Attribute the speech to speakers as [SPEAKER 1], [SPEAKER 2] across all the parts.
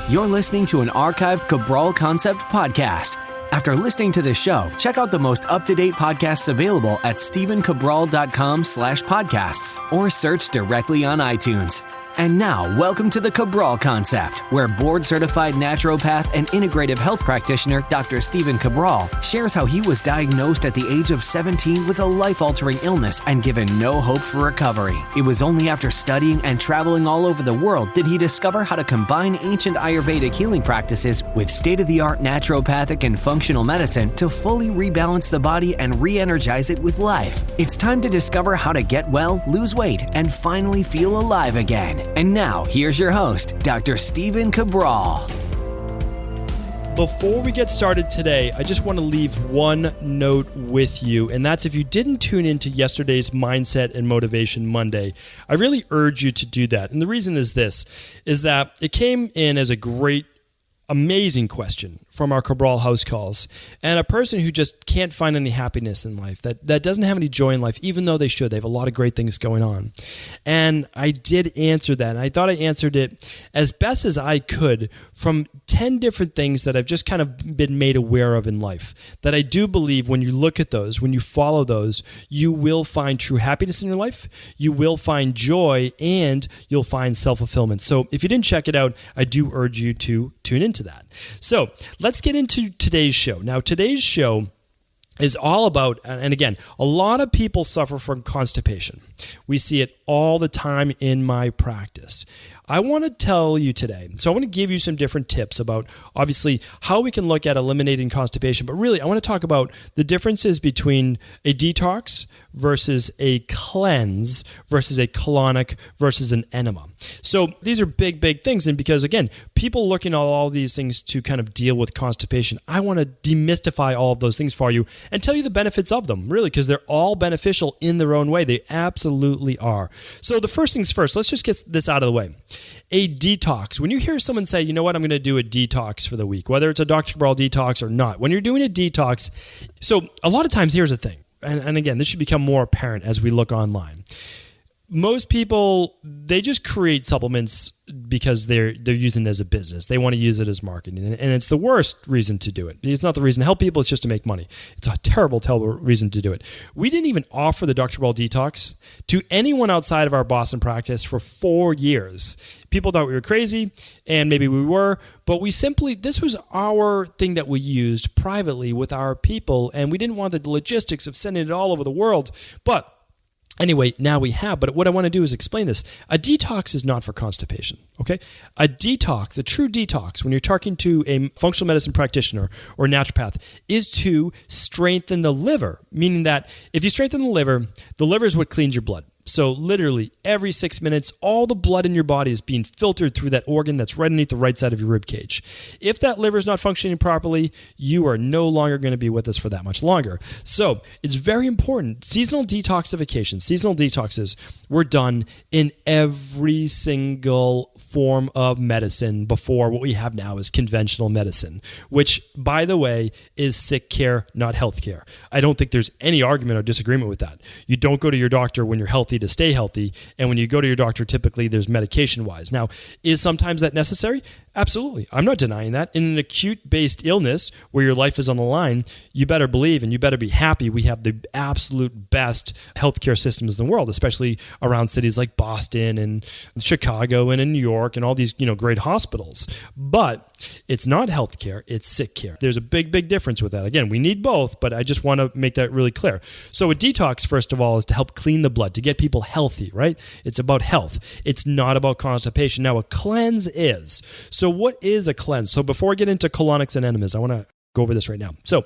[SPEAKER 1] You're listening to an archived Cabral Concept podcast. After listening to this show, check out the most up-to-date podcasts available at stephencabral.com/podcasts or search directly on iTunes. And now, welcome to the Cabral Concept, where board-certified naturopath and integrative health practitioner Dr. Stephen Cabral shares how he was diagnosed at the age of 17 with a life-altering illness and given no hope for recovery. It was only after studying and traveling all over the world did he discover how to combine ancient Ayurvedic healing practices with state-of-the-art naturopathic and functional medicine to fully rebalance the body and re-energize it with life. It's time to discover how to get well, lose weight, and finally feel alive again. And now, here's your host, Dr. Stephen Cabral.
[SPEAKER 2] Before we get started today, I just want to leave one note with you, and that's if you didn't tune into yesterday's Mindset and Motivation Monday, I really urge you to do that. And the reason is this, is that it came in as a great, amazing question from our Cabral house calls, and a person who just can't find any happiness in life, that doesn't have any joy in life, even though they should. They have a lot of great things going on. And I did answer that, and I thought I answered it as best as I could from 10 different things that I've just kind of been made aware of in life, that I do believe when you look at those, when you follow those, you will find true happiness in your life, you will find joy, and you'll find self-fulfillment. So if you didn't check it out, I do urge you to tune into that. So let's get into today's show. Now, today's show is all about, and again, a lot of people suffer from constipation. We see it all the time in my practice. I want to tell you today, so I want to give you some different tips about, obviously, how we can look at eliminating constipation, but really, I want to talk about the differences between a detox versus a cleanse versus a colonic versus an enema. So these are big, big things, and because, again, people looking at all these things to kind of deal with constipation, I want to demystify all of those things for you and tell you the benefits of them, really, because they're all beneficial in their own way. They absolutely are. So the first things first, let's just get this out of the way. A detox. When you hear someone say, you know what, I'm going to do a detox for the week, whether it's a Dr. Cabral detox or not, when you're doing a detox, so a lot of times, here's the thing, and again, this should become more apparent as we look online. Most people, they just create supplements because they're using it as a business. They want to use it as marketing, and it's the worst reason to do it. It's not the reason to help people, it's just to make money. It's a terrible, terrible reason to do it. We didn't even offer the Dr. Cabral detox to anyone outside of our Boston practice for 4 years. People thought we were crazy, and maybe we were, but this was our thing that we used privately with our people, and we didn't want the logistics of sending it all over the world, but anyway, now we have, but what I want to do is explain this. A detox is not for constipation, okay? A detox, a true detox, when you're talking to a functional medicine practitioner or naturopath, is to strengthen the liver, meaning that if you strengthen the liver is what cleans your blood. So literally every 6 minutes, all the blood in your body is being filtered through that organ that's right underneath the right side of your rib cage. If that liver is not functioning properly, you are no longer going to be with us for that much longer. So it's very important. Seasonal detoxes were done in every single form of medicine before what we have now is conventional medicine, which, by the way, is sick care, not health care. I don't think there's any argument or disagreement with that. You don't go to your doctor when you're healthy to stay healthy, and when you go to your doctor, typically there's medication-wise. Now, is sometimes that necessary? Absolutely. I'm not denying that. In an acute-based illness where your life is on the line, you better believe and you better be happy we have the absolute best healthcare systems in the world, especially around cities like Boston and Chicago and in New York and all these, great hospitals. But it's not healthcare, it's sick care. There's a big, big difference with that. Again, we need both, but I just want to make that really clear. So a detox, first of all, is to help clean the blood, to get people healthy, right? It's about health. It's not about constipation. Now, a cleanse is. So what is a cleanse? So before I get into colonics and enemas, I want to go over this right now. So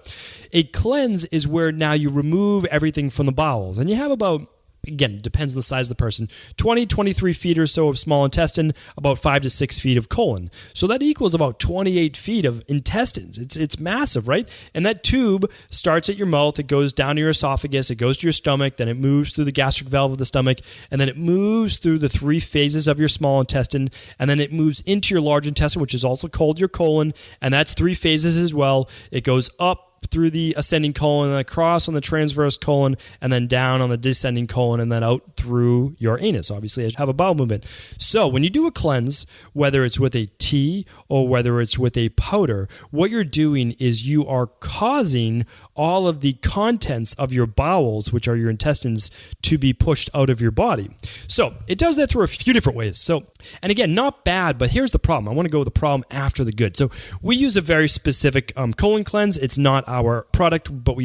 [SPEAKER 2] a cleanse is where now you remove everything from the bowels, and you have about, again, it depends on the size of the person, 20, 23 feet or so of small intestine, about 5 to 6 feet of colon. So that equals about 28 feet of intestines. It's massive, right? And that tube starts at your mouth, it goes down to your esophagus, it goes to your stomach, then it moves through the gastric valve of the stomach, and then it moves through the 3 phases of your small intestine, and then it moves into your large intestine, which is also called your colon, and that's 3 phases as well. It goes up through the ascending colon, and across on the transverse colon, and then down on the descending colon, and then out through your anus. Obviously, I have a bowel movement. So when you do a cleanse, whether it's with a tea or whether it's with a powder, what you're doing is you are causing all of the contents of your bowels, which are your intestines, to be pushed out of your body. So it does that through a few different ways. So, and again, not bad, but here's the problem. I want to go with the problem after the good. So we use a very specific colon cleanse. It's not our product, but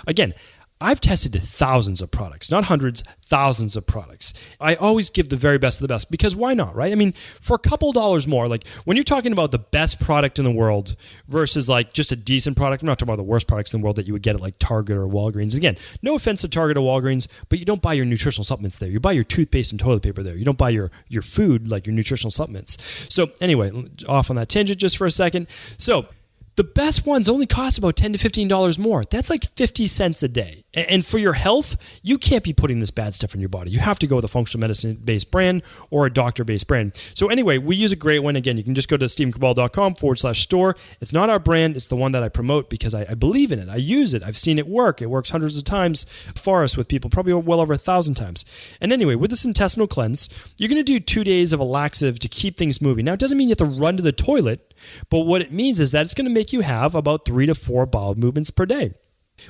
[SPEAKER 2] again, I've tested thousands of products, not hundreds, thousands of products. I always give the very best of the best because why not, right? I mean, for a couple dollars more, like when you're talking about the best product in the world versus like just a decent product, I'm not talking about the worst products in the world that you would get at like Target or Walgreens. Again, no offense to Target or Walgreens, but you don't buy your nutritional supplements there. You buy your toothpaste and toilet paper there. You don't buy your food, like your nutritional supplements. So anyway, off on that tangent just for a second. So the best ones only cost about $10 to $15 more. That's like 50 cents a day. And for your health, you can't be putting this bad stuff in your body. You have to go with a functional medicine-based brand or a doctor-based brand. So anyway, we use a great one. Again, you can just go to StephenCabral.com/store. It's not our brand. It's the one that I promote because I believe in it. I use it. I've seen it work. It works hundreds of times for us with people, probably well over 1,000 times. And anyway, with this intestinal cleanse, you're going to do 2 days of a laxative to keep things moving. Now, it doesn't mean you have to run to the toilet, but what it means is that it's going to make you have about 3 to 4 bowel movements per day.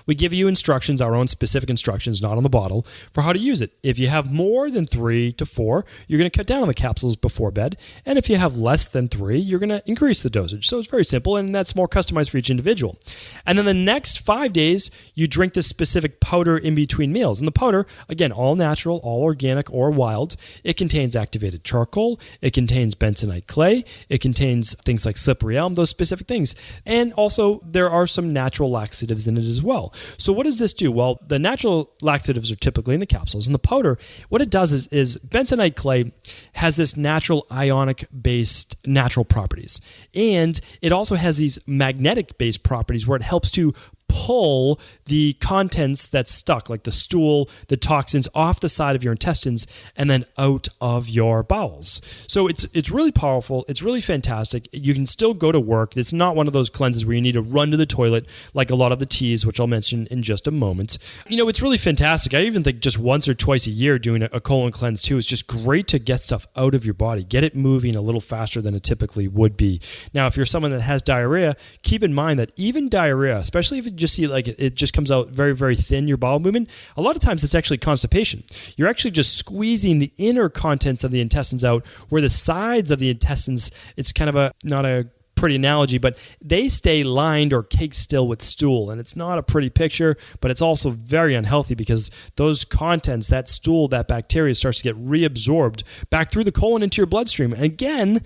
[SPEAKER 2] We give you instructions, our own specific instructions, not on the bottle, for how to use it. If you have more than 3 to 4, you're going to cut down on the capsules before bed. And if you have less than 3, you're going to increase the dosage. So it's very simple, and that's more customized for each individual. And then the next 5 days, you drink this specific powder in between meals. And the powder, again, all natural, all organic or wild. It contains activated charcoal. It contains bentonite clay. It contains things like slippery elm, those specific things. And also, there are some natural laxatives in it as well. So what does this do? Well, the natural laxatives are typically in the capsules. And the powder, what it does is bentonite clay has this natural ionic-based natural properties. And it also has these magnetic-based properties where it helps to pull the contents that's stuck, like the stool, the toxins, off the side of your intestines and then out of your bowels. So it's really powerful. It's really fantastic. You can still go to work. It's not one of those cleanses where you need to run to the toilet like a lot of the teas, which I'll mention in just a moment. It's really fantastic. I even think just once or twice a year doing a colon cleanse too is just great to get stuff out of your body, get it moving a little faster than it typically would be. Now, if you're someone that has diarrhea, keep in mind that even diarrhea, especially if you just see like it just comes out very, very thin, your bowel movement, a lot of times it's actually constipation. You're actually just squeezing the inner contents of the intestines out, where the sides of the intestines, it's kind of not a pretty analogy, but they stay lined or caked still with stool. And it's not a pretty picture, but it's also very unhealthy because those contents, that stool, that bacteria starts to get reabsorbed back through the colon into your bloodstream. And again,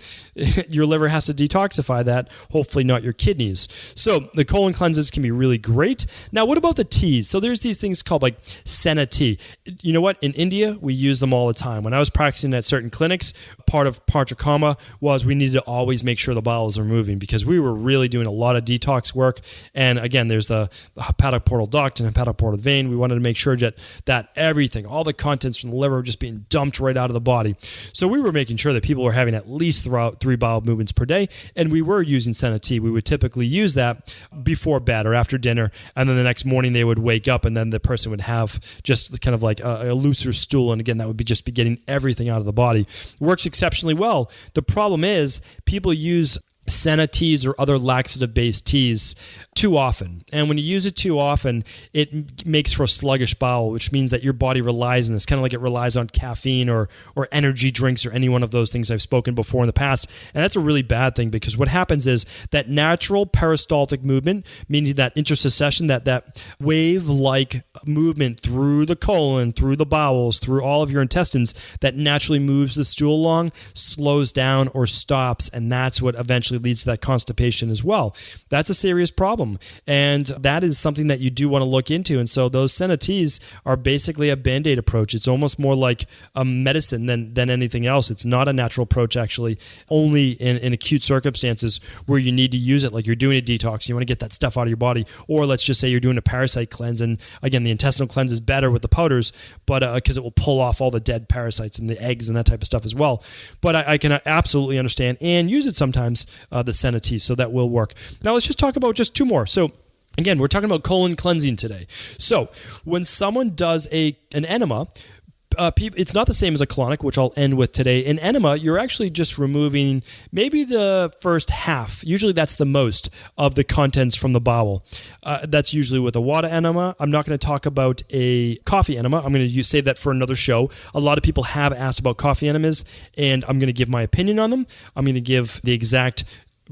[SPEAKER 2] your liver has to detoxify that, hopefully not your kidneys. So the colon cleanses can be really great. Now, what about the teas? So there's these things called like senna tea. You know what? In India, we use them all the time. When I was practicing at certain clinics, part of Panchakarma was we needed to always make sure the bowels are moving because we were really doing a lot of detox work. And again, there's the hepatic portal duct and hepatic portal vein. We wanted to make sure that everything, all the contents from the liver were just being dumped right out of the body. So we were making sure that people were having at least 3 bowel movements per day. And we were using senna tea. We would typically use that before bed or after dinner. And then the next morning they would wake up and then the person would have just kind of like a looser stool. And again, that would be just be getting everything out of the body. It works exceptionally well. The problem is people use senna teas or other laxative-based teas too often. And when you use it too often, it makes for a sluggish bowel, which means that your body relies on this, kind of like it relies on caffeine or energy drinks or any one of those things I've spoken before in the past. And that's a really bad thing because what happens is that natural peristaltic movement, meaning that intercession, that wave-like movement through the colon, through the bowels, through all of your intestines, that naturally moves the stool along, slows down or stops, and that's what eventually leads to that constipation as well. That's a serious problem. And that is something that you do want to look into. And so those senna teas are basically a Band-Aid approach. It's almost more like a medicine than anything else. It's not a natural approach, actually, only in acute circumstances where you need to use it, like you're doing a detox, you want to get that stuff out of your body. Or let's just say you're doing a parasite cleanse. And again, the intestinal cleanse is better with the powders, but because it will pull off all the dead parasites and the eggs and that type of stuff as well. But I can absolutely understand and use it sometimes, the senna tea, so that will work. Now let's just talk about just 2 more. So again, we're talking about colon cleansing today. So when someone does an enema, It's not the same as a colonic, which I'll end with today. In enema, you're actually just removing maybe the first half. Usually that's the most of the contents from the bowel. That's usually with a water enema. I'm not going to talk about a coffee enema. I'm going to save that for another show. A lot of people have asked about coffee enemas, and I'm going to give my opinion on them. I'm going to give the exact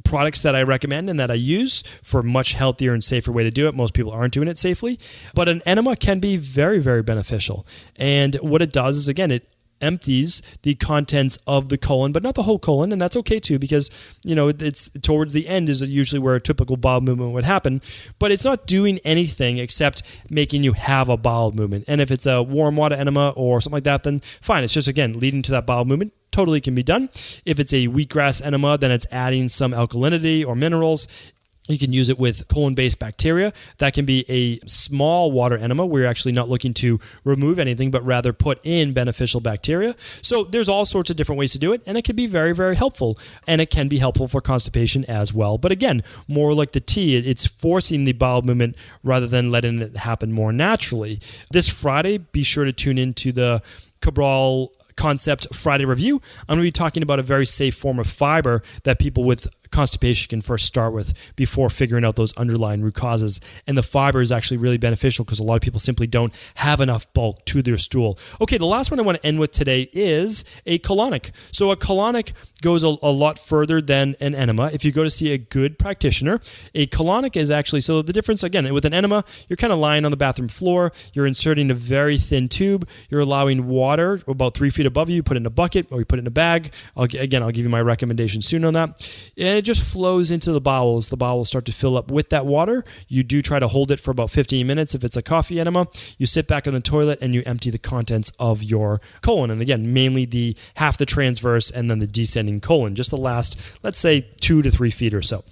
[SPEAKER 2] products that I recommend and that I use for a much healthier and safer way to do it. Most people aren't doing it safely, but an enema can be very, very beneficial. And what it does is, again, it empties the contents of the colon, but not the whole colon, and that's okay too, because it's towards the end is usually where a typical bowel movement would happen, but it's not doing anything except making you have a bowel movement. And if it's a warm water enema or something like that, then fine. It's just, again, leading to that bowel movement. Totally can be done. If it's a wheatgrass enema, then it's adding some alkalinity or minerals. You can use it with colon-based bacteria. That can be a small water enema where you're actually not looking to remove anything, but rather put in beneficial bacteria. So there's all sorts of different ways to do it, and it can be very, very helpful. And it can be helpful for constipation as well. But again, more like the tea, it's forcing the bowel movement rather than letting it happen more naturally. This Friday, be sure to tune into the Cabral Concept Friday Review. I'm going to be talking about a very safe form of fiber that people with constipation can first start with before figuring out those underlying root causes. And the fiber is actually really beneficial because a lot of people simply don't have enough bulk to their stool. Okay, the last one I want to end with today is a colonic. So a colonic goes a lot further than an enema. If you go to see a good practitioner, a colonic is actually, so the difference, again, with an enema, you're kind of lying on the bathroom floor, you're inserting a very thin tube, you're allowing water about 3 feet above you, put it in a bucket or you put it in a bag. I'll give you my recommendation soon on that. And it just flows into the bowels. The bowels start to fill up with that water. You do try to hold it for about 15 minutes. If it's a coffee enema, you sit back on the toilet and you empty the contents of your colon. And again, mainly half the transverse and then the descending colon, just the last, let's say 2 to 3 feet or so.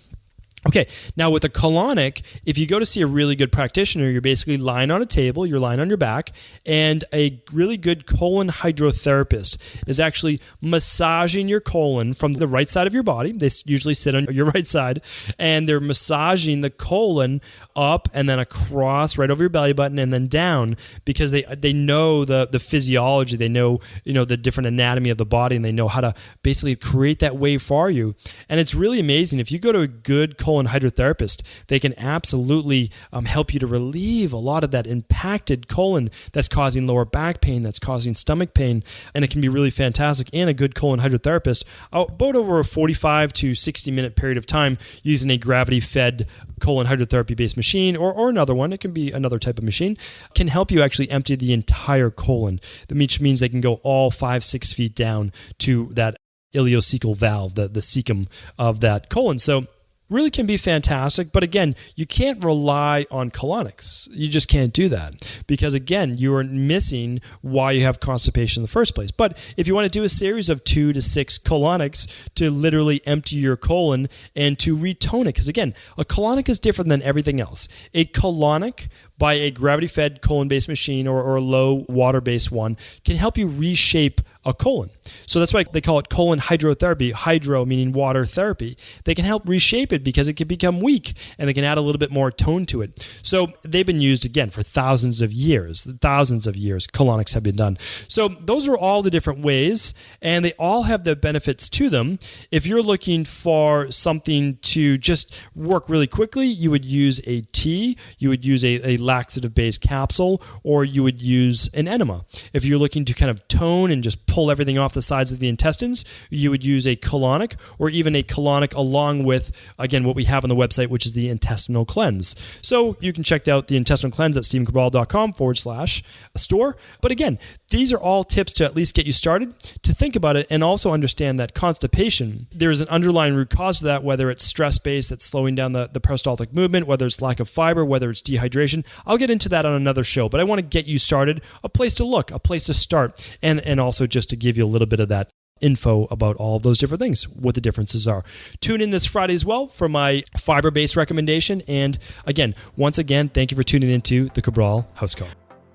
[SPEAKER 2] Okay, now with a colonic, if you go to see a really good practitioner, you're basically lying on a table, you're lying on your back, and a really good colon hydrotherapist is actually massaging your colon from the right side of your body. They usually sit on your right side, and they're massaging the colon up and then across right over your belly button and then down, because they know the physiology, they know the different anatomy of the body, and they know how to basically create that wave for you. And it's really amazing. If you go to a good colon hydrotherapist, they can absolutely help you to relieve a lot of that impacted colon that's causing lower back pain, that's causing stomach pain, and it can be really fantastic. And a good colon hydrotherapist, about over a 45 to 60 minute period of time, using a gravity-fed colon hydrotherapy-based machine or another one, it can be another type of machine, can help you actually empty the entire colon, which means they can go all 5-6 feet down to that ileocecal valve, the cecum of that colon. So really can be fantastic, but again, you can't rely on colonics. You just can't do that because, again, you are missing why you have constipation in the first place. But if you want to do a series of 2 to 6 colonics to literally empty your colon and to retone it, because again, a colonic is different than everything else. A colonic by a gravity-fed colon-based machine or a low water-based one can help you reshape a colon. So that's why they call it colon hydrotherapy, hydro meaning water therapy. They can help reshape it because it can become weak and they can add a little bit more tone to it. So they've been used, again, for thousands of years. Colonics have been done. So those are all the different ways, and they all have the benefits to them. If you're looking for something to just work really quickly, you would use a tea, you would use a laxative-based capsule, or you would use an enema. If you're looking to kind of tone and just pull everything off the sides of the intestines, you would use a colonic, or even a colonic along with, again, what we have on the website, which is the intestinal cleanse. So you can check out the intestinal cleanse at stevencabral.com/store. But again, these are all tips to at least get you started, to think about it, and also understand that constipation, there's an underlying root cause to that, whether it's stress-based, that's slowing down the peristaltic movement, whether it's lack of fiber, whether it's dehydration. I'll get into that on another show, but I want to get you started, a place to look, a place to start, and also just to give you a little bit of that info about all of those different things, what the differences are. Tune in this Friday as well for my fiber-based recommendation. And again, once again, thank you for tuning into the Cabral House Call.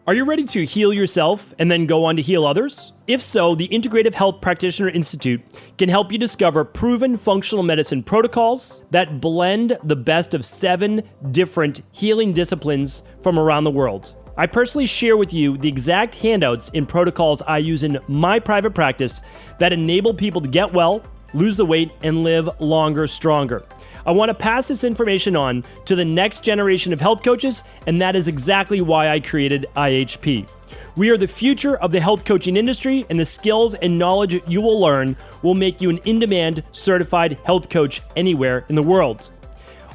[SPEAKER 3] Are you ready to heal yourself and then go on to heal others? If so, the Integrative Health Practitioner Institute can help you discover proven functional medicine protocols that blend the best of 7 different healing disciplines from around the world. I personally share with you the exact handouts and protocols I use in my private practice that enable people to get well, lose the weight, and live longer, stronger. I want to pass this information on to the next generation of health coaches, and that is exactly why I created IHP. We are the future of the health coaching industry, and the skills and knowledge you will learn will make you an in-demand certified health coach anywhere in the world.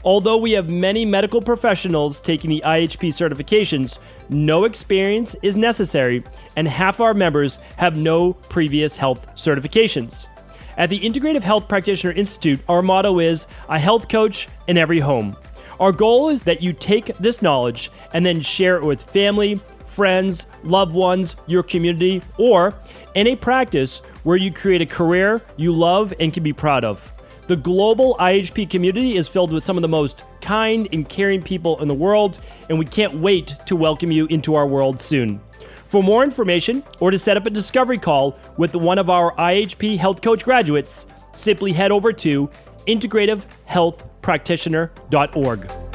[SPEAKER 3] Although we have many medical professionals taking the IHP certifications, no experience is necessary, and half our members have no previous health certifications. At the Integrative Health Practitioner Institute, our motto is a health coach in every home. Our goal is that you take this knowledge and then share it with family, friends, loved ones, your community, or in a practice where you create a career you love and can be proud of. The global IHP community is filled with some of the most kind and caring people in the world, and we can't wait to welcome you into our world soon. For more information or to set up a discovery call with one of our IHP Health Coach graduates, simply head over to integrativehealthpractitioner.org.